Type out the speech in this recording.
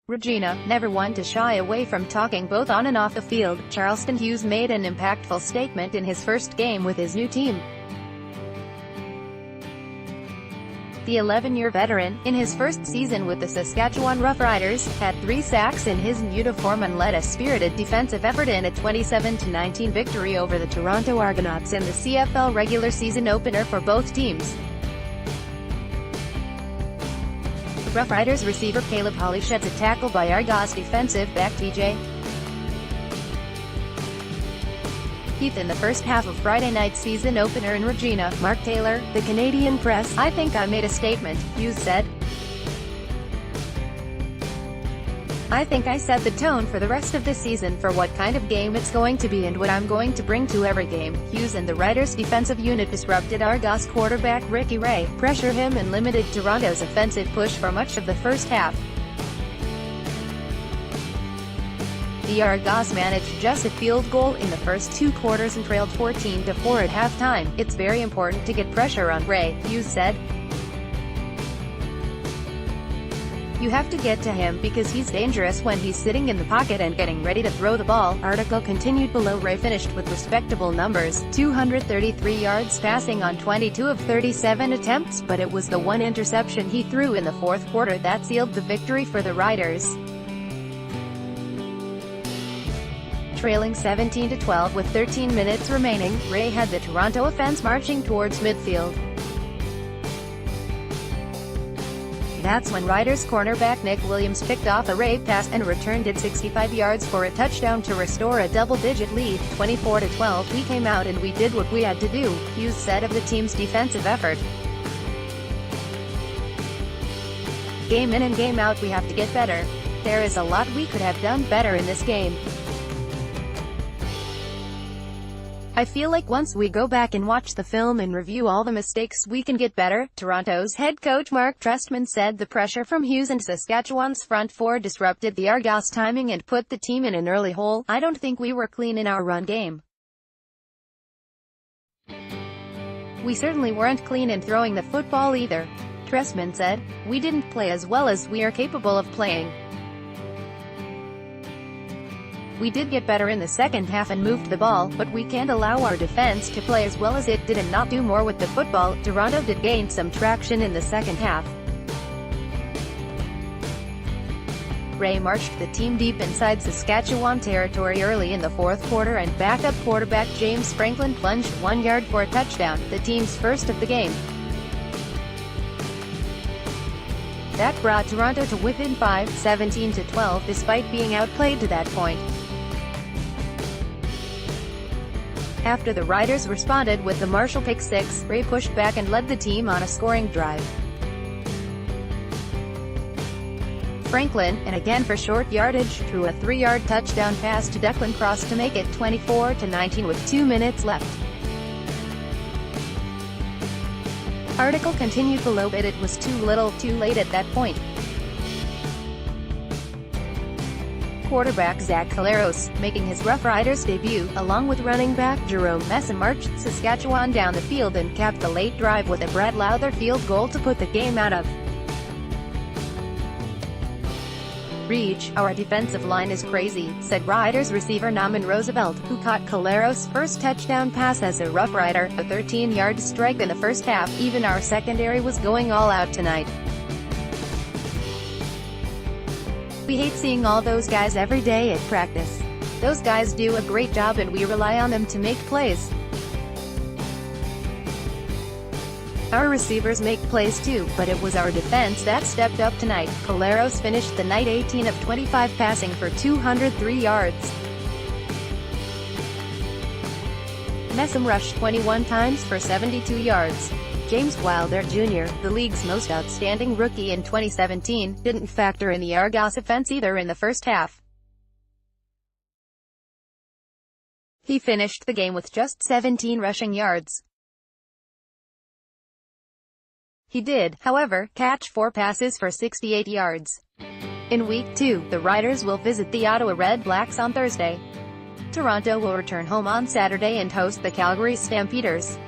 Regina, never one to shy away from talking both on and off the field, Charleston Hughes made an impactful statement in his first game with his new team. The 11-year veteran, in his first season with the Saskatchewan Roughriders, had 3 sacks in his uniform and led a spirited defensive effort in a 27-19 victory over the Toronto Argonauts in the CFL regular season opener for both teams. Roughriders receiver Caleb Hawley sheds a tackle by Argos defensive back TJ Heath in the first half of Friday night's season opener in Regina. Mark Taylor, the Canadian Press, "I think I made a statement," Hughes said. "I think I set the tone for the rest of the season for what kind of game it's going to be and what I'm going to bring to every game." Hughes and the Riders' defensive unit disrupted Argos quarterback Ricky Ray, pressure him and limited Toronto's offensive push for much of the first half. The Argos managed just a field goal in the first 2 quarters and trailed 14-4 at halftime. "It's very important to get pressure on Ray," Hughes said. "You have to get to him because he's dangerous when he's sitting in the pocket and getting ready to throw the ball." Article continued below. Ray finished with respectable numbers, 233 yards passing on 22 of 37 attempts, but it was the one interception he threw in the fourth quarter that sealed the victory for the Riders. Trailing 17-12 with 13 minutes remaining, Ray had the Toronto offense marching towards midfield. That's when Riders cornerback Nick Williams picked off a Ray pass and returned it 65 yards for a touchdown to restore a double-digit lead, 24-12. "We came out and we did what we had to do," Hughes said of the team's defensive effort. "Game in and game out we have to get better. There is a lot we could have done better in this game. I feel like once we go back and watch the film and review all the mistakes we can get better." Toronto's head coach Mark Trestman said the pressure from Hughes and Saskatchewan's front four disrupted the Argos timing and put the team in an early hole. "I don't think we were clean in our run game. We certainly weren't clean in throwing the football either," Trestman said. "We didn't play as well as we are capable of playing. We did get better in the second half and moved the ball, but we can't allow our defense to play as well as it did and not do more with the football." Toronto did gain some traction in the second half. Ray marched the team deep inside Saskatchewan territory early in the fourth quarter and backup quarterback James Franklin plunged 1 yard for a touchdown, the team's first of the game. That brought Toronto to within 5, 17-12, despite being outplayed to that point. After the Riders responded with the Marshall pick six, Ray pushed back and led the team on a scoring drive. Franklin, and again for short yardage, threw a 3-yard touchdown pass to Declan Cross to make it 24-19 with 2 minutes left. Article continued below, but it was too little, too late at that point. Quarterback Zach Collaros, making his Roughriders debut, along with running back Jerome Messam, marched Saskatchewan down the field and capped the late drive with a Brett Lowther field goal to put the game out of reach. "Our defensive line is crazy," said Riders receiver Naaman Roosevelt, who caught Collaros' first touchdown pass as a Roughrider, a 13-yard strike in the first half. "Even our secondary was going all out tonight. We hate seeing all those guys every day at practice. Those guys do a great job and we rely on them to make plays. Our receivers make plays too, but it was our defense that stepped up tonight." Collaros finished the night 18 of 25 passing for 203 yards. Messam rushed 21 times for 72 yards. James Wilder Jr., the league's most outstanding rookie in 2017, didn't factor in the Argos offense either in the first half. He finished the game with just 17 rushing yards. He did, however, catch 4 passes for 68 yards. In Week 2, the Riders will visit the Ottawa Red Blacks on Thursday. Toronto will return home on Saturday and host the Calgary Stampeders.